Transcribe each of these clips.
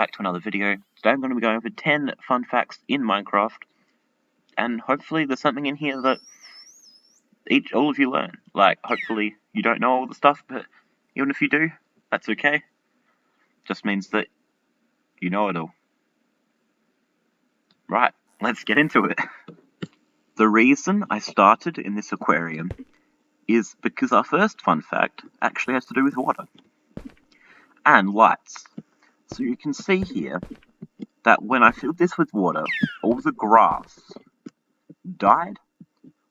back to another video. Today I'm going to be going over 10 fun facts in Minecraft, and hopefully there's something in here that all of you learn. Like, hopefully you don't know all the stuff, but even if you do, that's okay. Just means that you know it all. Right, let's get into it. The reason I started in this aquarium is because our first fun fact actually has to do with water and lights. So you can see here that when I filled this with water, all the grass died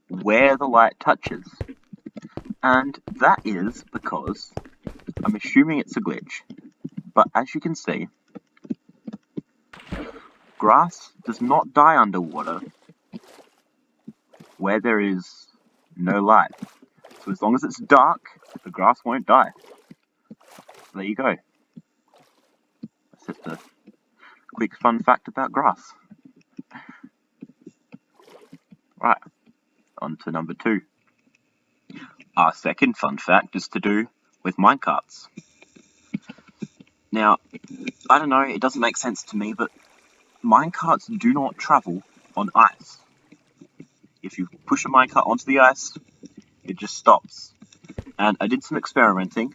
where the light touches. And that is because, I'm assuming it's a glitch, but as you can see, grass does not die underwater where there is no light. So as long as it's dark, the grass won't die. So there you go. That's just a quick fun fact about grass. Right, on to number 2. Our second fun fact is to do with minecarts. Now, I don't know, it doesn't make sense to me, but minecarts do not travel on ice. If you push a minecart onto the ice, it just stops. And I did some experimenting,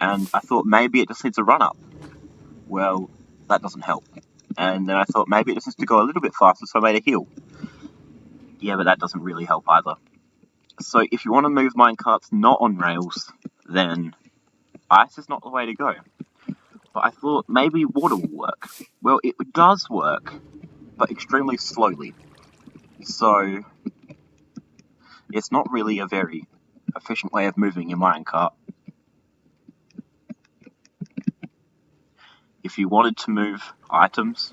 and I thought maybe it just needs a run-up. Well, that doesn't help. And then I thought maybe it just needs to go a little bit faster, so I made a hill. Yeah, but that doesn't really help either. So if you want to move minecarts not on rails, then ice is not the way to go. But I thought maybe water will work. Well, it does work, but extremely slowly. So it's not really a very efficient way of moving your minecart. If you wanted to move items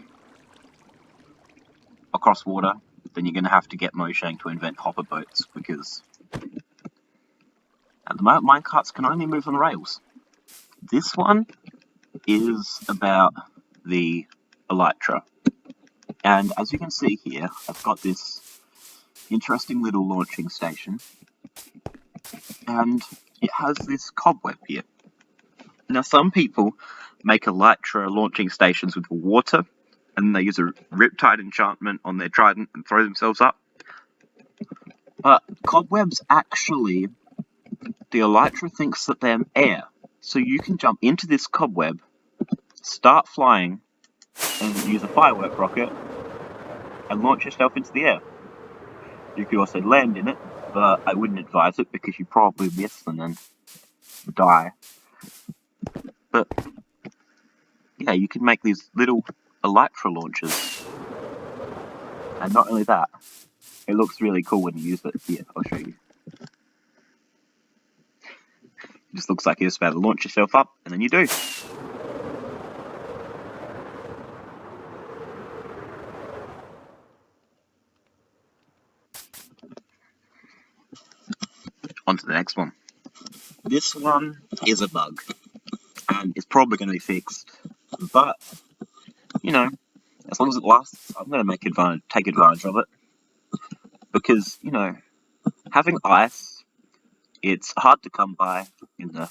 across water, then you're going to have to get Mojang to invent hopper boats, because at the moment minecarts can only move on rails. This one is about the elytra. And as you can see here, I've got this interesting little launching station, and it has this cobweb here. Now, some people make elytra launching stations with water, and they use a riptide enchantment on their trident and throw themselves up. But cobwebs actually, the elytra thinks that they're air. So you can jump into this cobweb, start flying, and use a firework rocket, and launch yourself into the air. You could also land in it, but I wouldn't advise it because you probably miss and then die. But yeah, you can make these little elytra launchers. And not only that, it looks really cool when you use it. Here, I'll show you. It just looks like you're just about to launch yourself up, and then you do. On to the next one. This one is a bug, and it's probably going to be fixed, but, you know, as long as it lasts, I'm going to take advantage of it, because, you know, having ice, it's hard to come by in the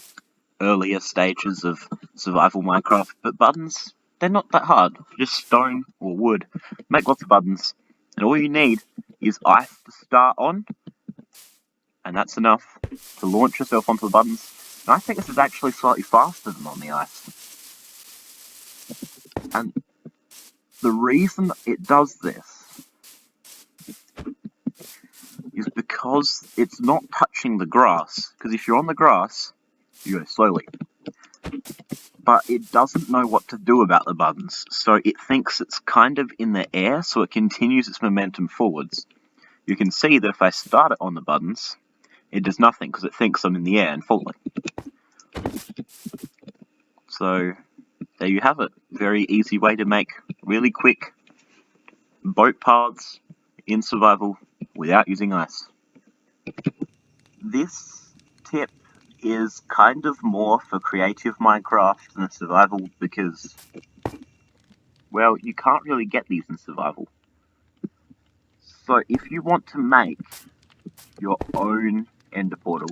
earlier stages of survival Minecraft, but buttons, they're not that hard. Just stone or wood, make lots of buttons, and all you need is ice to start on, and that's enough to launch yourself onto the buttons. And I think this is actually slightly faster than on the ice. And the reason it does this is because it's not touching the grass. Because if you're on the grass, you go slowly. But it doesn't know what to do about the buttons. So it thinks it's kind of in the air, so it continues its momentum forwards. You can see that if I start it on the buttons, it does nothing because it thinks I'm in the air and falling. So there you have it. Very easy way to make really quick boat paths in survival without using ice. This tip is kind of more for creative Minecraft than survival because, well, you can't really get these in survival. So if you want to make your own ender portal,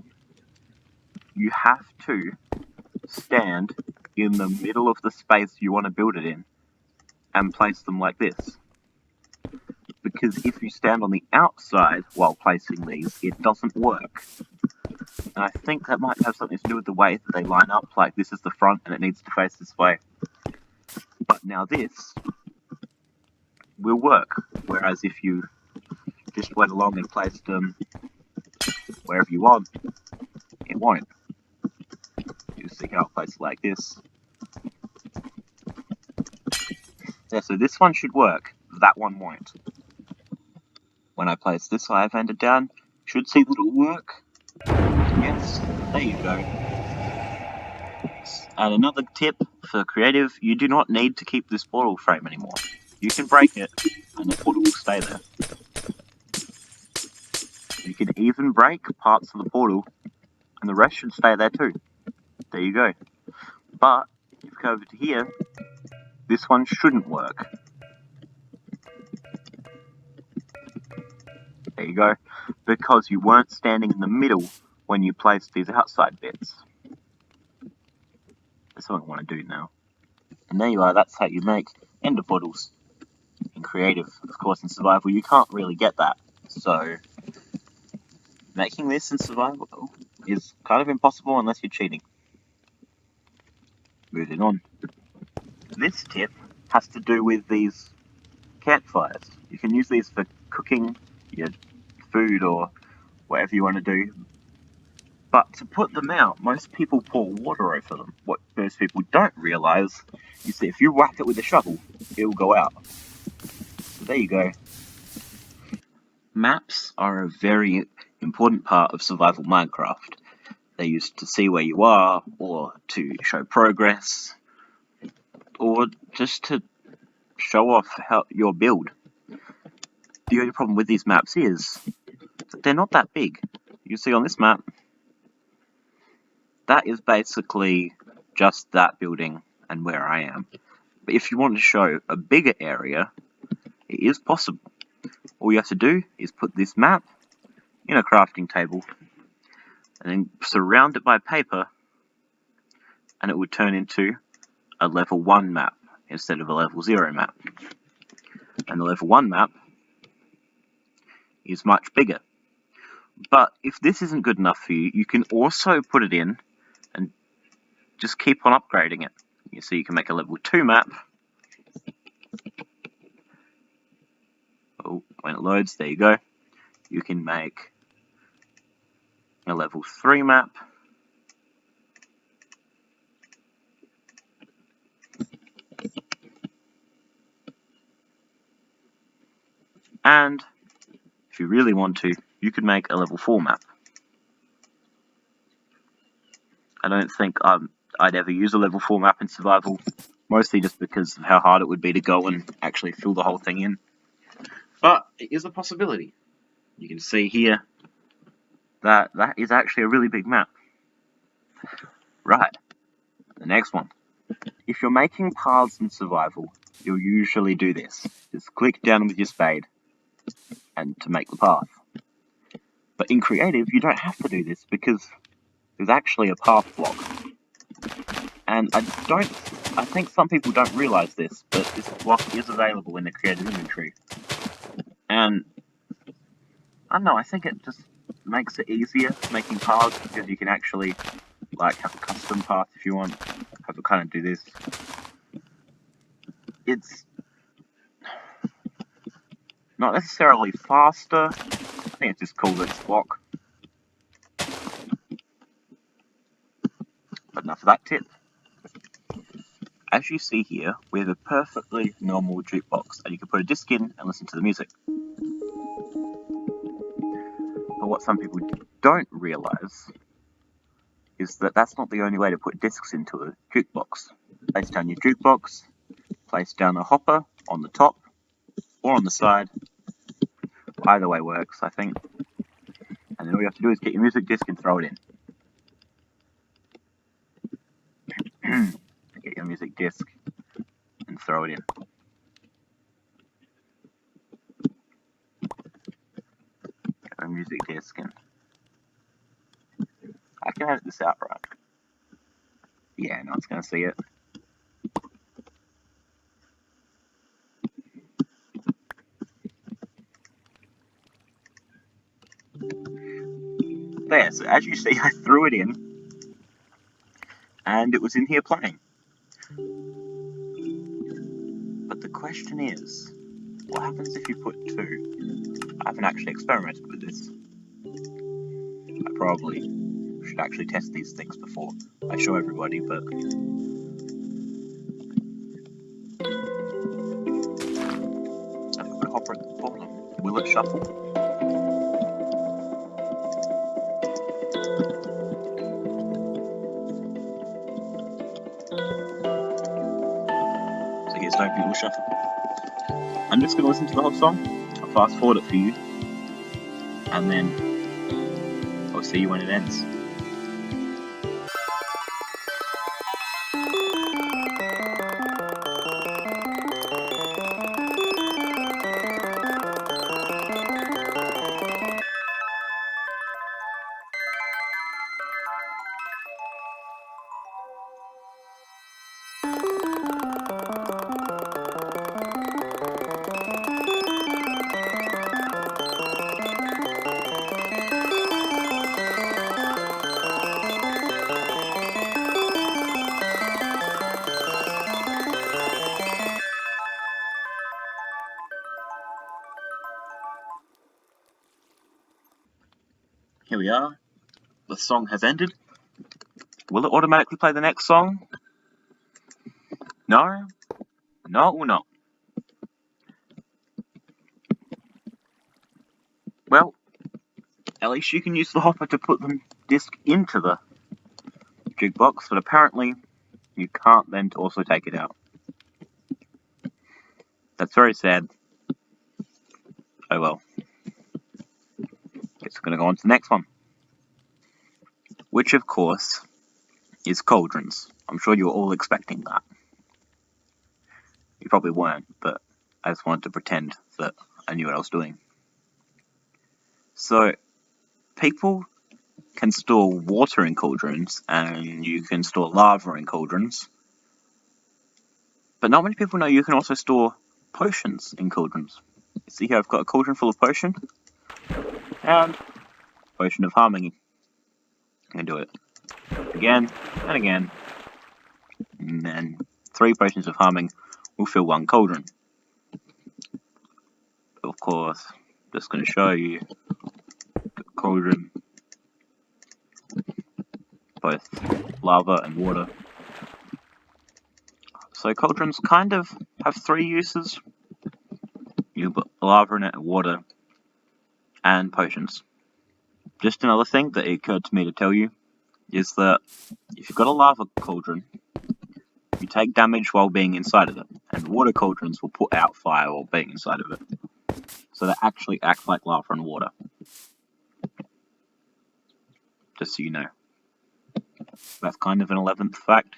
you have to stand in the middle of the space you want to build it in, and place them like this. Because if you stand on the outside while placing these, it doesn't work. And I think that might have something to do with the way that they line up, like this is the front and it needs to face this way. But now this will work, whereas if you just went along and placed them wherever you want, it won't. You see how I'll place it like this. Yeah, so this one should work, that one won't. When I place this five-handed down, should see that it'll work. Yes, there you go. And another tip for creative, you do not need to keep this portal frame anymore. You can break it, and the portal will stay there. You can even break parts of the portal, and the rest should stay there too. There you go. But, if you go over to here, this one shouldn't work. There you go. Because you weren't standing in the middle when you placed these outside bits. That's what I want to do now. And there you are, that's how you make ender portals in creative. Of course, in survival, you can't really get that. So, making this in survival is kind of impossible unless you're cheating. Moving on. This tip has to do with these campfires. You can use these for cooking your food or whatever you want to do. But to put them out, most people pour water over them. What most people don't realise is that if you whack it with a shovel, it will go out. So there you go. Maps are a very important part of survival Minecraft. They're used to see where you are, or to show progress, or just to show off your build. The only problem with these maps is that they're not that big. You see on this map, that is basically just that building and where I am. But if you want to show a bigger area, it is possible. All you have to do is put this map in a crafting table and then surround it by paper, and it would turn into a level 1 map instead of a level 0 map. And the level 1 map is much bigger. But if this isn't good enough for you, you can also put it in and just keep on upgrading it. So you can make a level 2 map. Oh, when it loads, there you go. You can make a level 3 map. And if you really want to, you could make a level 4 map. I don't think I'd ever use a level 4 map in survival, mostly just because of how hard it would be to go and actually fill the whole thing in. But it is a possibility. You can see here that that is actually a really big map. Right, the next one. If you're making paths in survival, you'll usually do this. Just click down with your spade and to make the path. But in creative, you don't have to do this because there's actually a path block. And I think some people don't realise this, but this block is available in the creative inventory. And I don't know, I think it just makes it easier making paths because you can actually have a custom path if you want. Have to kind of do this. It's not necessarily faster. I think it's just called this block. But enough of that tip. As you see here, we have a perfectly normal jukebox, and you can put a disc in and listen to the music. But what some people don't realise is that that's not the only way to put discs into a jukebox. Place down your jukebox, place down a hopper on the top or on the side. Either way works, I think. And then all you have to do is get your music disc and throw it in. Get your music disc and throw it in. Get my music disc and I can edit this out, right? Yeah, no one's gonna see it. There, so as you see, I threw it in, and it was in here playing. But the question is, what happens if you put 2? I haven't actually experimented with this. I probably should actually test these things before I show everybody, but if I put a hopper at the bottom, will it shuffle? So here's hoping it will shuffle. I'm just going to listen to the whole song. I'll fast forward it for you, and then I'll see you when it ends. Here we are. The song has ended. Will it automatically play the next song? No? No, it will not. Well, at least you can use the hopper to put the disc into the jukebox, but apparently you can't then also take it out. That's very sad. Oh well. Guess we're going to go on to the next one. Which, of course, is cauldrons. I'm sure you were all expecting that. You probably weren't, but I just wanted to pretend that I knew what I was doing. So, people can store water in cauldrons, and you can store lava in cauldrons. But not many people know you can also store potions in cauldrons. You see here I've got a cauldron full of potion, and potion of harmony. I can do it again and again, and then 3 potions of harming will fill 1 cauldron. Of course, just going to show you the cauldron, both lava and water. So cauldrons kind of have 3 uses. You put lava in it, water, and potions. Just another thing that occurred to me to tell you is that if you've got a lava cauldron, you take damage while being inside of it, and water cauldrons will put out fire while being inside of it. So they actually act like lava and water. Just so you know. That's kind of an 11th fact,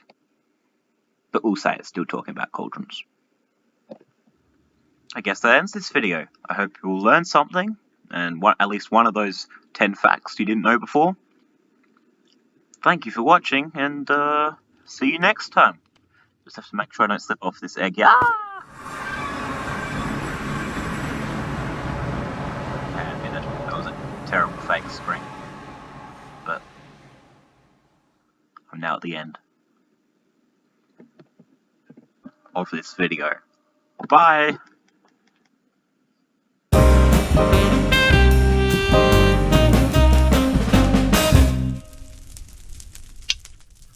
but we'll say it's still talking about cauldrons. I guess that ends this video. I hope you will learn something, and at least one of those 10 facts you didn't know before. Thank you for watching, and see you next time. Just have to make sure I don't slip off this egg. Yeah! I admit it, that was a terrible fake scream. But I'm now at the end of this video. Bye!